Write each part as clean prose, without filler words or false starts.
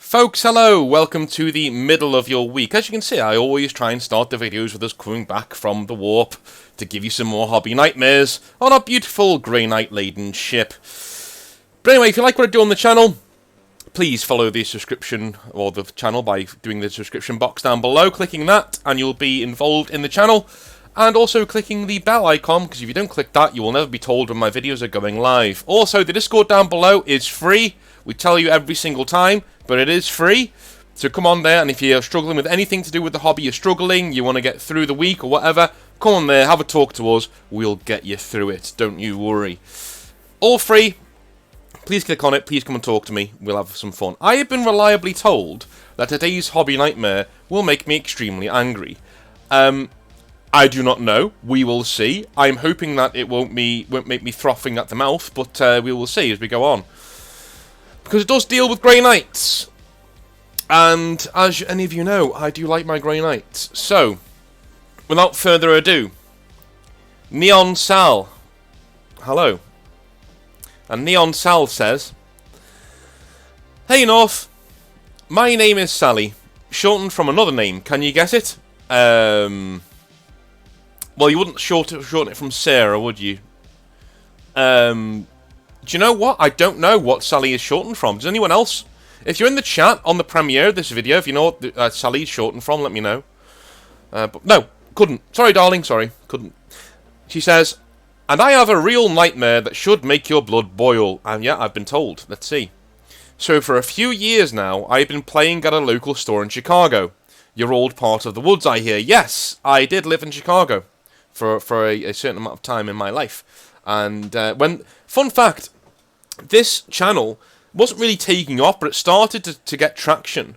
Folks, hello! Welcome to the middle of your week. As you can see, I always try and start the videos with us coming back from the warp to give you some more hobby nightmares on our beautiful grey night-laden ship. But anyway, if you like what I do on the channel, please follow the subscription, or the channel, by doing the subscription box down below, clicking that, and you'll be involved in the channel. And also clicking the bell icon, because if you don't click that, you will never be told when my videos are going live. Also, the Discord down below is free. We tell you every single time, but it is free. So come on there, and if you're struggling with anything to do with the hobby, you're struggling, you want to get through the week or whatever, come on there, have a talk to us. We'll get you through it. Don't you worry. All free. Please click on it. Please come and talk to me. We'll have some fun. I have been reliably told that today's hobby nightmare will make me extremely angry. I do not know. We will see. I'm hoping that it won't make me frothing at the mouth, but we will see as we go on. Because it does deal with Grey Knights. And as any of you know, I do like my Grey Knights. So, without further ado, Neon Sal. Hello. And Neon Sal says, "Hey North, my name is Sally, shortened from another name. Can you guess it? Well, you wouldn't shorten it from Sarah, would you? Do you know what? I don't know what Sally is shortened from. Does anyone else? If you're in the chat on the premiere of this video, if you know what Sally is shortened from, let me know. But no, couldn't. Sorry, darling, sorry. Couldn't. She says, and I have a real nightmare that should make your blood boil. And yeah, I've been told. Let's see. So for a few years now, I've been playing at a local store in Chicago. Your old part of the woods, I hear. Yes, I did live in Chicago for a certain amount of time in my life. And fun fact, this channel wasn't really taking off, but it started to get traction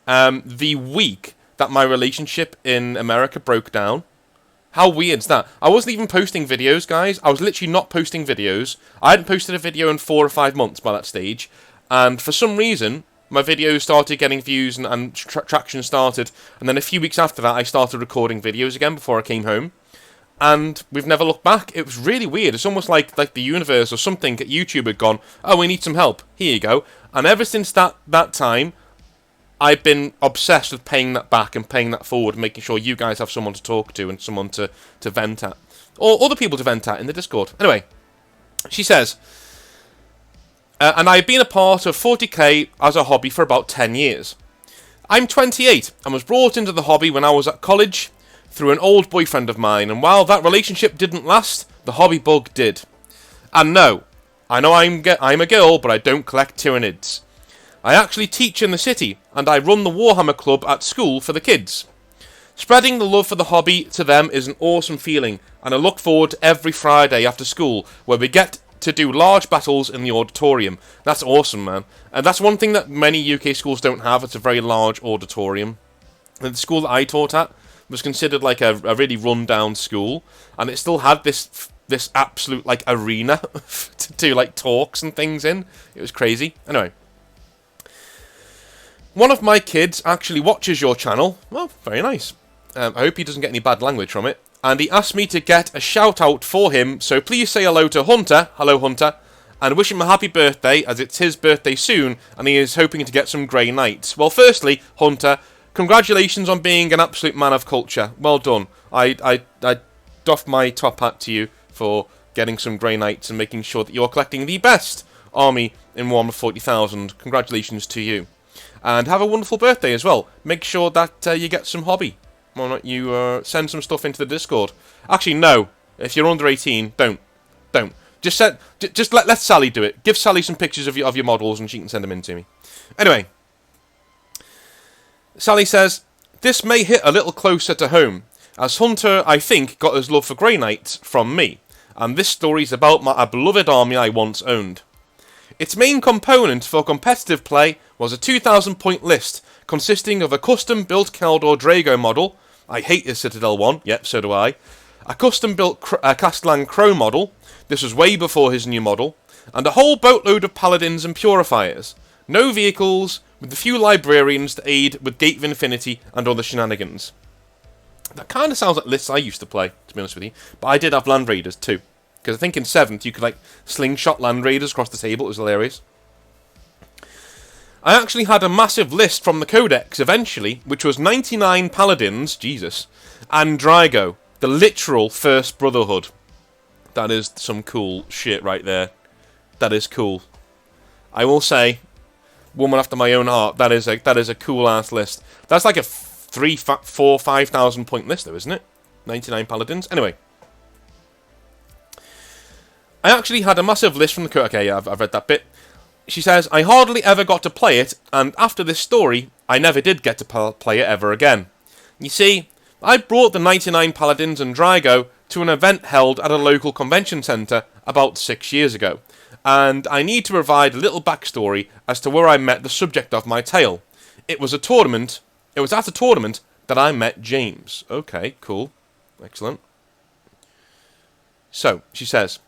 the week that my relationship in America broke down. How weird's that? I wasn't even posting videos, guys. I was literally not posting videos. I hadn't posted a video in 4 or 5 months by that stage. And for some reason, my videos started getting views and traction started. And then a few weeks after that, I started recording videos again before I came home. And we've never looked back. It was really weird. It's almost like the universe or something at YouTube had gone, oh, we need some help. Here you go. And ever since that time, I've been obsessed with paying that back and paying that forward, making sure you guys have someone to talk to and someone to vent at. Or other people to vent at in the Discord. Anyway, she says, and I've been a part of 40k as a hobby for about 10 years. I'm 28 and was brought into the hobby when I was at college through an old boyfriend of mine, and while that relationship didn't last, the hobby bug did. And no, I know I'm a girl, but I don't collect Tyranids. I actually teach in the city, and I run the Warhammer Club at school for the kids. Spreading the love for the hobby to them is an awesome feeling, and I look forward to every Friday after school, where we get to do large battles in the auditorium. That's awesome, man. And that's one thing that many UK schools don't have. It's a very large auditorium. And the school that I taught at was considered like a really run-down school, and it still had this absolute like arena to do like talks and things in. It was crazy. Anyway, one of my kids actually watches your channel. Well, very nice. I hope he doesn't get any bad language from it. And he asked me to get a shout out for him, so please say hello to Hunter. Hello, Hunter. And wish him a happy birthday, as it's his birthday soon, and he is hoping to get some Grey Knights. Well, firstly, Hunter, congratulations on being an absolute man of culture. Well done. I doff my top hat to you for getting some Grey Knights and making sure that you're collecting the best army in Warhammer 40,000. Congratulations to you. And have a wonderful birthday as well. Make sure that you get some hobby. Why not you send some stuff into the Discord? Actually, no. If you're under 18, don't. Just let Sally do it. Give Sally some pictures of your models and she can send them in to me. Anyway, Sally says, this may hit a little closer to home, as Hunter, I think, got his love for Grey Knights from me, and this story's about a beloved army I once owned. Its main component for competitive play was a 2,000 point list, consisting of a custom-built Keldor Drago model. I hate the Citadel one, yep, so do I. A custom-built Castellan Crow model, this was way before his new model, and a whole boatload of Paladins and Purifiers. No vehicles, with a few librarians to aid with Gate of Infinity and other shenanigans. That kind of sounds like lists I used to play, to be honest with you, but I did have Land Raiders too. Because I think in 7th you could like slingshot Land Raiders across the table, it was hilarious. I actually had a massive list from the Codex eventually, which was 99 Paladins, Jesus, and Drygo, the literal First Brotherhood. That is some cool shit right there. That is cool. I will say, woman after my own heart, that is a cool ass list. That's like a 5,000 point list though, isn't it? 99 Paladins. Anyway. I actually had a massive list from the... Okay, yeah, I've read that bit. She says, I hardly ever got to play it, and after this story, I never did get to play it ever again. You see, I brought the 99 Paladins and Drygo to an event held at a local convention centre about 6 years ago, and I need to provide a little backstory as to where I met the subject of my tale. It was at a tournament that I met James. Okay, cool. Excellent. So, she says,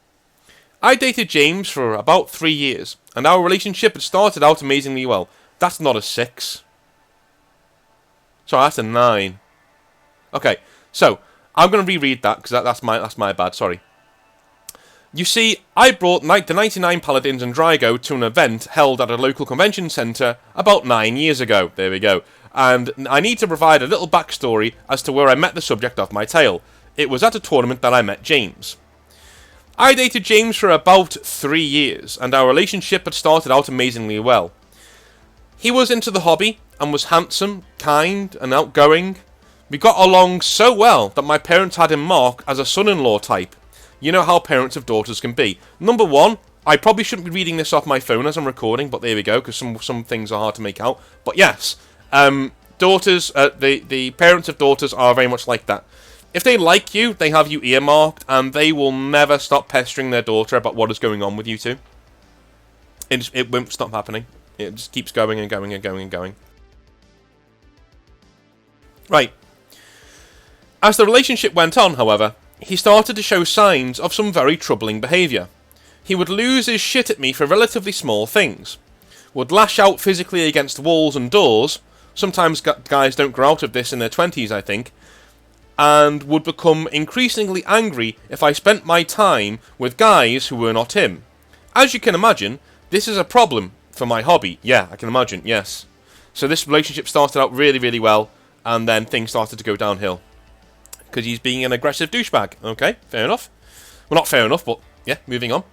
I dated James for about 3 years, and our relationship had started out amazingly well. That's not a 6. Sorry, that's a 9. Okay, so I'm going to reread that because that's my bad. Sorry. You see, I brought the 99 Paladins and Drygo to an event held at a local convention centre about 9 years ago. There we go. And I need to provide a little backstory as to where I met the subject of my tale. It was at a tournament that I met James. I dated James for about 3 years, and our relationship had started out amazingly well. He was into the hobby, and was handsome, kind, and outgoing. We got along so well that my parents had him marked as a son-in-law type. You know how parents of daughters can be. Number one, I probably shouldn't be reading this off my phone as I'm recording, but there we go, because some things are hard to make out. But yes, daughters, the parents of daughters are very much like that. If they like you, they have you earmarked, and they will never stop pestering their daughter about what is going on with you two. It won't stop happening. It just keeps going and going and going and going. Right. As the relationship went on, however, he started to show signs of some very troubling behaviour. He would lose his shit at me for relatively small things. Would lash out physically against walls and doors. Sometimes guys don't grow out of this in their 20s, I think. And would become increasingly angry if I spent my time with guys who were not him. As you can imagine, this is a problem for my hobby. Yeah, I can imagine, yes. So this relationship started out really, really well, and then things started to go downhill. Because he's being an aggressive douchebag. Okay, fair enough. Well, not fair enough, but yeah, moving on.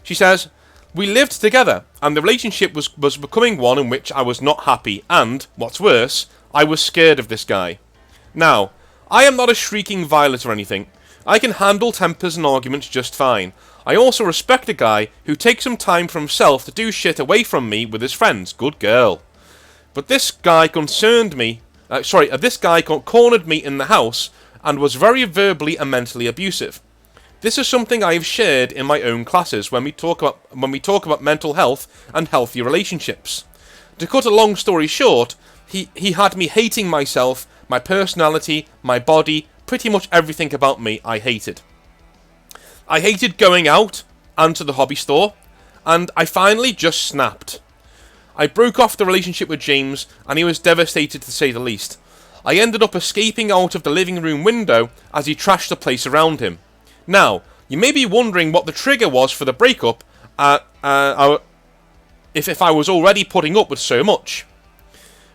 She says, we lived together, and the relationship was becoming one in which I was not happy, and, what's worse, I was scared of this guy. Now, I am not a shrieking violet or anything. I can handle tempers and arguments just fine. I also respect a guy who takes some time for himself to do shit away from me with his friends. Good girl. But this guy cornered me in the house and was very verbally and mentally abusive. This is something I have shared in my own classes when we talk about mental health and healthy relationships. To cut a long story short, he had me hating myself, my personality, my body, pretty much everything about me I hated. I hated going out and to the hobby store, and I finally just snapped. I broke off the relationship with James, and he was devastated to say the least. I ended up escaping out of the living room window as he trashed the place around him. Now, you may be wondering what the trigger was for the breakup, if I was already putting up with so much.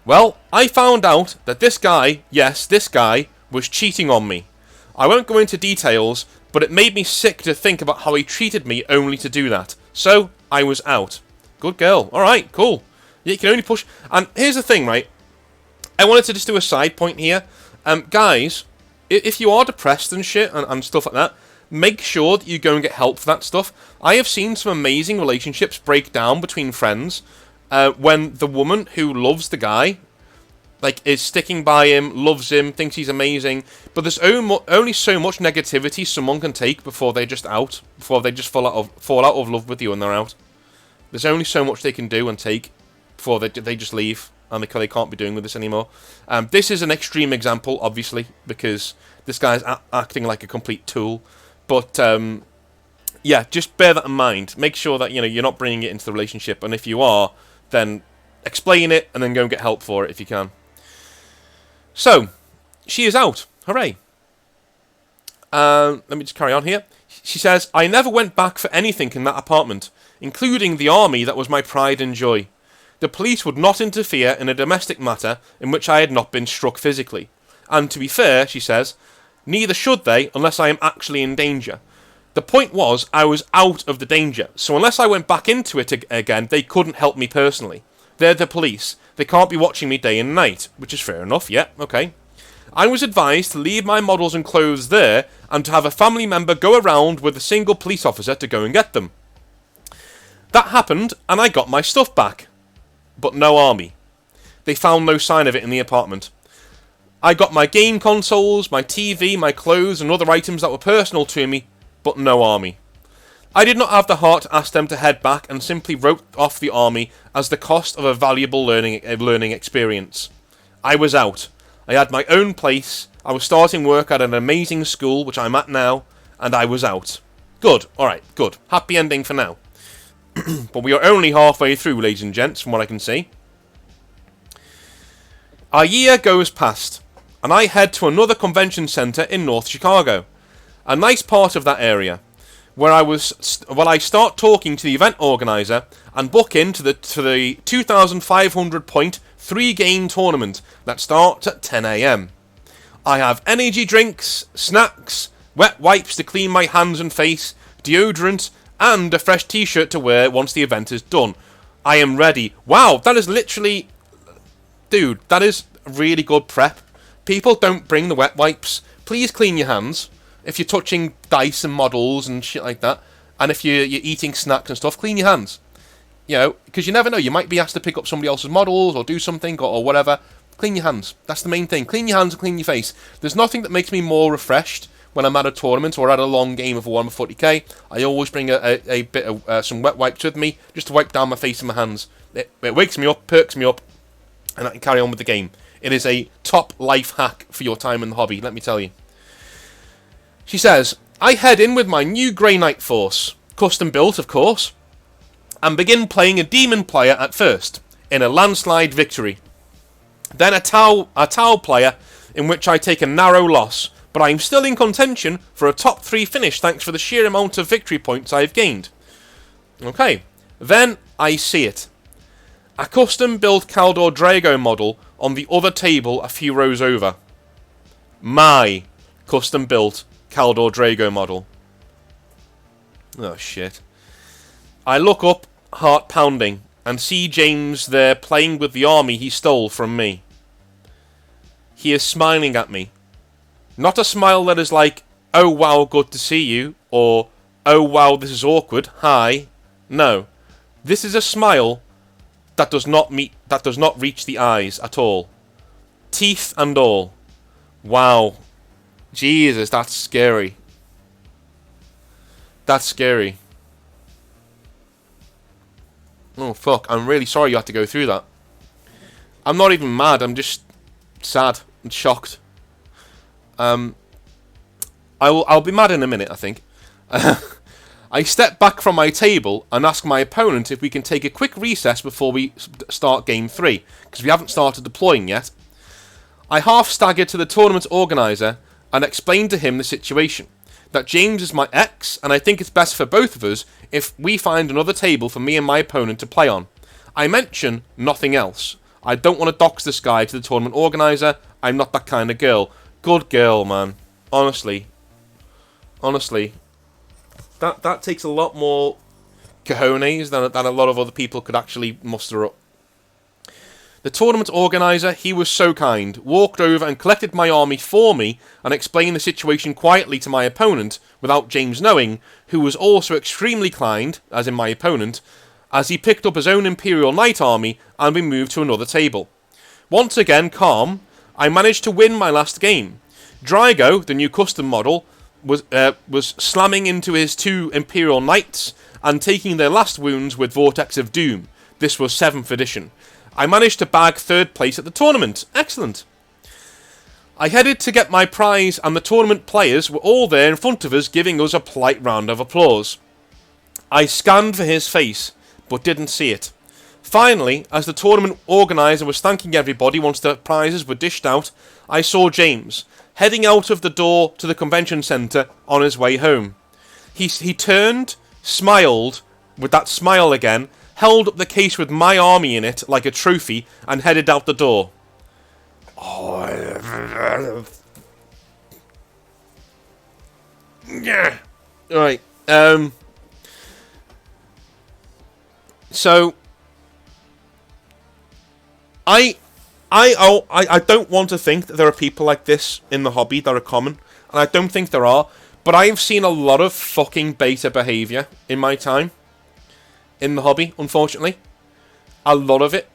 Well, I found out that this guy, yes, this guy, was cheating on me. I won't go into details, but it made me sick to think about how he treated me only to do that. So, I was out. Good girl. Alright, cool. You can only push... And here's the thing, right? I wanted to just do a side point here. Guys, if you are depressed and shit, and stuff like that, make sure that you go and get help for that stuff. I have seen some amazing relationships break down between friends, when the woman who loves the guy, like, is sticking by him, loves him, thinks he's amazing, but there's only so much negativity someone can take before they just fall out of love with you and they're out. There's only so much they can do and take before they just leave and they can't be doing with this anymore. This is an extreme example, obviously, because this guy's acting like a complete tool, but yeah, just bear that in mind. Make sure that you're not bringing it into the relationship, and if you are, then explain it and then go and get help for it if you can. So, she is out. Hooray. Let me just carry on here. She says, I never went back for anything in that apartment, including the army that was my pride and joy. The police would not interfere in a domestic matter in which I had not been struck physically. And to be fair, she says, neither should they unless I am actually in danger. The point was, I was out of the danger, so unless I went back into it again, they couldn't help me personally. They're the police. They can't be watching me day and night, which is fair enough, yeah, okay. I was advised to leave my models and clothes there, and to have a family member go around with a single police officer to go and get them. That happened, and I got my stuff back. But no army. They found no sign of it in the apartment. I got my game consoles, my TV, my clothes, and other items that were personal to me, but no army. I did not have the heart to ask them to head back and simply wrote off the army as the cost of a valuable learning experience. I was out. I had my own place, I was starting work at an amazing school, which I'm at now, and I was out. Good, alright, good. Happy ending for now. But we are only halfway through, ladies and gents, from what I can see. A year goes past, and I head to another convention centre in North Chicago. A nice part of that area, where I start talking to the event organiser and book into the 2,500 point 3-game tournament that starts at 10 AM. I have energy drinks, snacks, wet wipes to clean my hands and face, deodorant, and a fresh t-shirt to wear once the event is done. I am ready. Wow, that is literally... Dude, that is really good prep. People don't bring the wet wipes. Please clean your hands. If you're touching dice and models and shit like that, and if you're eating snacks and stuff, clean your hands. You know, because you never know, you might be asked to pick up somebody else's models or do something or whatever. Clean your hands. That's the main thing. Clean your hands and clean your face. There's nothing that makes me more refreshed when I'm at a tournament or at a long game of 140k. I always bring a bit of some wet wipes with me just to wipe down my face and my hands. It wakes me up, perks me up, and I can carry on with the game. It is a top life hack for your time in the hobby, let me tell you. She says, I head in with my new Grey Knight force, custom built of course, and begin playing a demon player at first, in a landslide victory. Then a Tau player, in which I take a narrow loss, but I am still in contention for a top 3 finish thanks for the sheer amount of victory points I have gained. Okay, then I see it. A custom built Caldor Drago model on the other table a few rows over. My custom built Caldor Drago model. Oh shit. I look up, heart pounding, and see James there playing with the army he stole from me. He is smiling at me. Not a smile that is like, oh wow, good to see you, or oh wow, this is awkward, hi. No. This is a smile that does not reach the eyes at all. Teeth and all. Wow. Jesus, that's scary. That's scary. Oh fuck, I'm really sorry you had to go through that. I'm not even mad, I'm just sad and shocked. I'll be mad in a minute, I think. I step back from my table and ask my opponent if we can take a quick recess before we start game 3, because we haven't started deploying yet. I half stagger to the tournament organiser and explain to him the situation. That James is my ex, and I think it's best for both of us if we find another table for me and my opponent to play on. I mention nothing else. I don't want to dox this guy to the tournament organiser. I'm not that kind of girl. Good girl, man. Honestly. That takes a lot more cojones than a lot of other people could actually muster up. The tournament organiser, he was so kind, walked over and collected my army for me and explained the situation quietly to my opponent, without James knowing, who was also extremely kind, as in my opponent, as he picked up his own Imperial Knight army and we moved to another table. Once again, calm, I managed to win my last game. Drago, the new custom model, was slamming into his 2 Imperial Knights and taking their last wounds with Vortex of Doom. This was 7th edition. I managed to bag 3rd place at the tournament. Excellent. I headed to get my prize and the tournament players were all there in front of us giving us a polite round of applause. I scanned for his face, but didn't see it. Finally, as the tournament organiser was thanking everybody once the prizes were dished out, I saw James, heading out of the door to the convention centre on his way home. He turned, smiled, with that smile again, held up the case with my army in it like a trophy, and headed out the door. Oh. Yeah. Right. So I don't want to think that there are people like this in the hobby that are common, and I don't think there are, but I have seen a lot of fucking beta behaviour in my time in the hobby, unfortunately. A lot of it.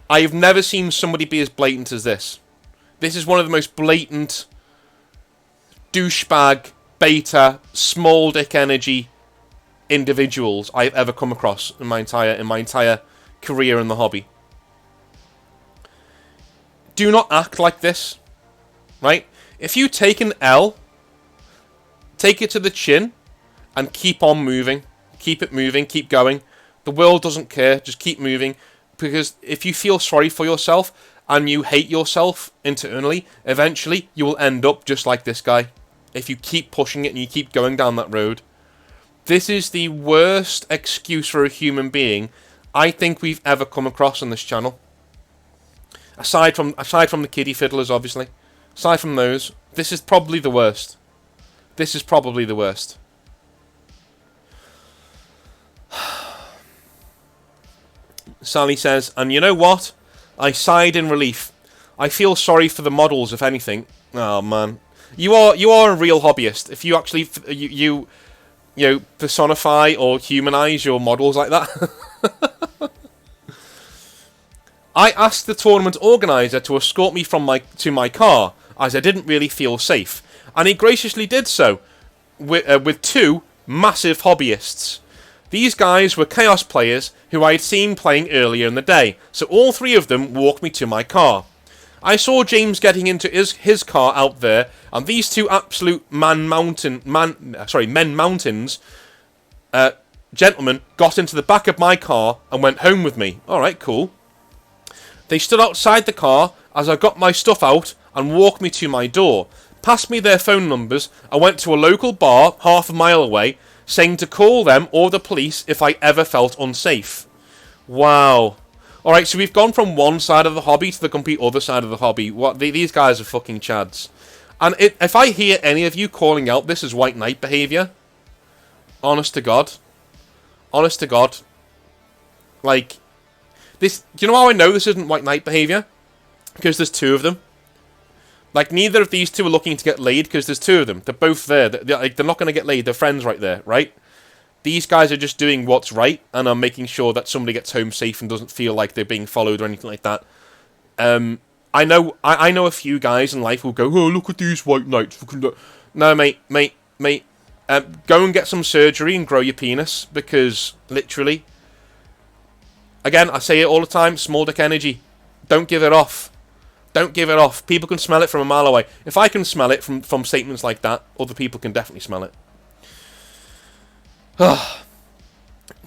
I have never seen somebody be as blatant as this. This is one of the most blatant douchebag, beta, small dick energy individuals I've ever come across in my entire career in the hobby. Do not act like this, right? If you take an L, take it to the chin, and keep on moving. Keep it moving, keep going. The world doesn't care, just keep moving. Because if you feel sorry for yourself, and you hate yourself internally, eventually you will end up just like this guy. If you keep pushing it and you keep going down that road. This is the worst excuse for a human being I think we've ever come across on this channel. Aside from the kiddie fiddlers, obviously. Aside from those, this is probably the worst. This is probably the worst. Sally says, and you know what? I sighed in relief. I feel sorry for the models, if anything. Oh man, you are a real hobbyist. If you actually you personify or humanize your models like that. I asked the tournament organizer to escort me to my car, as I didn't really feel safe, and he graciously did so, with two massive hobbyists. These guys were Chaos players who I had seen playing earlier in the day, so all three of them walked me to my car. I saw James getting into his car out there, and these two absolute men mountains gentlemen got into the back of my car and went home with me. Alright, cool. They stood outside the car as I got my stuff out and walked me to my door, passed me their phone numbers, and went to a local bar half a mile away, saying to call them or the police if I ever felt unsafe. Wow. Alright, so we've gone from one side of the hobby to the complete other side of the hobby. These guys are fucking chads. And if I hear any of you calling out this as White Knight behaviour, honest to God, like, this, do you know how I know this isn't White Knight behaviour? Because there's two of them. Like, neither of these two are looking to get laid because there's two of them. They're both there. They're not going to get laid. They're friends right there, right? These guys are just doing what's right and are making sure that somebody gets home safe and doesn't feel like they're being followed or anything like that. I know a few guys in life who go, oh, look at these White Knights. No, mate. Go and get some surgery and grow your penis, because, literally, again, I say it all the time, small dick energy. Don't give it off. Don't give it off. People can smell it from a mile away. If I can smell it from statements like that, other people can definitely smell it.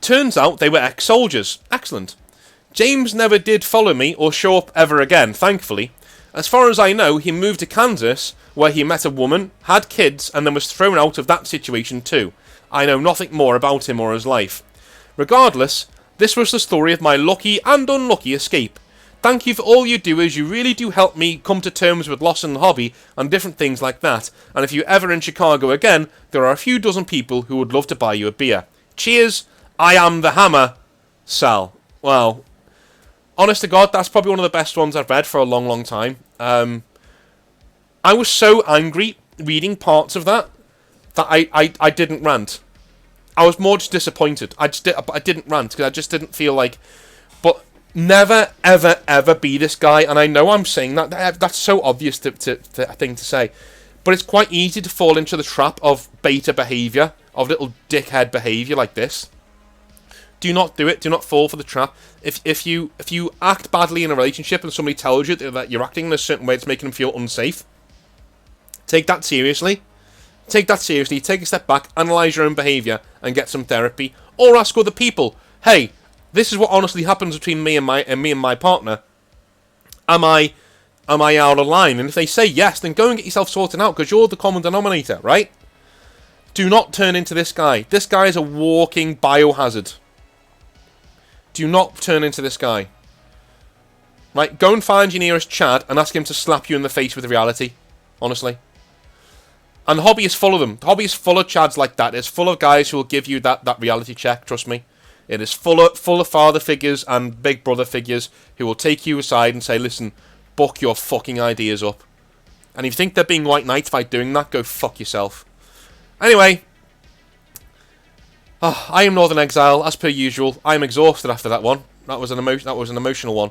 Turns out they were ex-soldiers. Excellent. James never did follow me or show up ever again, thankfully. As far as I know, he moved to Kansas, where he met a woman, had kids, and then was thrown out of that situation too. I know nothing more about him or his life. Regardless, this was the story of my lucky and unlucky escape. Thank you for all you do, as you really do help me come to terms with loss in the hobby and different things like that. And if you're ever in Chicago again, there are a few dozen people who would love to buy you a beer. Cheers, I am the Hammer, Sal. Wow. Honest to God, that's probably one of the best ones I've read for a long, long time. I was so angry reading parts of that I didn't rant. I was more just disappointed. I didn't rant because I just didn't feel like... But never, ever, ever be this guy. And I know I'm saying that. That's so obvious a thing to say. But it's quite easy to fall into the trap of beta behaviour, of little dickhead behaviour like this. Do not do it. Do not fall for the trap. If you act badly in a relationship and somebody tells you that you're acting in a certain way that's making them feel unsafe, take that seriously. Take that seriously. Take a step back, analyse your own behaviour, and get some therapy. Or ask other people, hey, this is what honestly happens between me and my partner. Am I out of line? And if they say yes, then go and get yourself sorted out, because you're the common denominator, right? Do not turn into this guy. This guy is a walking biohazard. Do not turn into this guy. Right, go and find your nearest Chad and ask him to slap you in the face with reality. Honestly. And the hobby is full of them. The hobby is full of Chads like that. It's full of guys who will give you that reality check, trust me. It is full of father figures and big brother figures who will take you aside and say, listen, buck your fucking ideas up. And if you think they're being white knights by doing that, go fuck yourself. Anyway, I am Northern Exile, as per usual. I am exhausted after that one. That was an emotional one.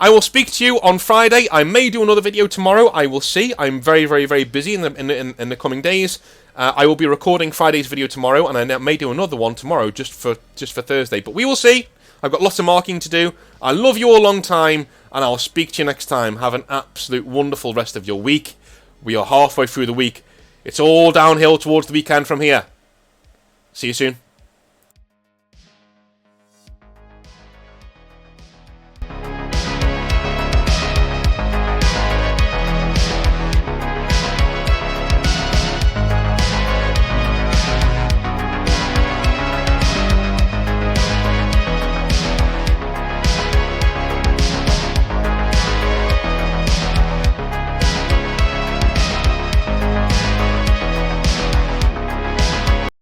I will speak to you on Friday. I may do another video tomorrow. I will see. I'm very, very, very busy in the coming days. I will be recording Friday's video tomorrow, and I may do another one tomorrow just for Thursday. But we will see. I've got lots of marking to do. I love you all long time, and I'll speak to you next time. Have an absolute wonderful rest of your week. We are halfway through the week. It's all downhill towards the weekend from here. See you soon.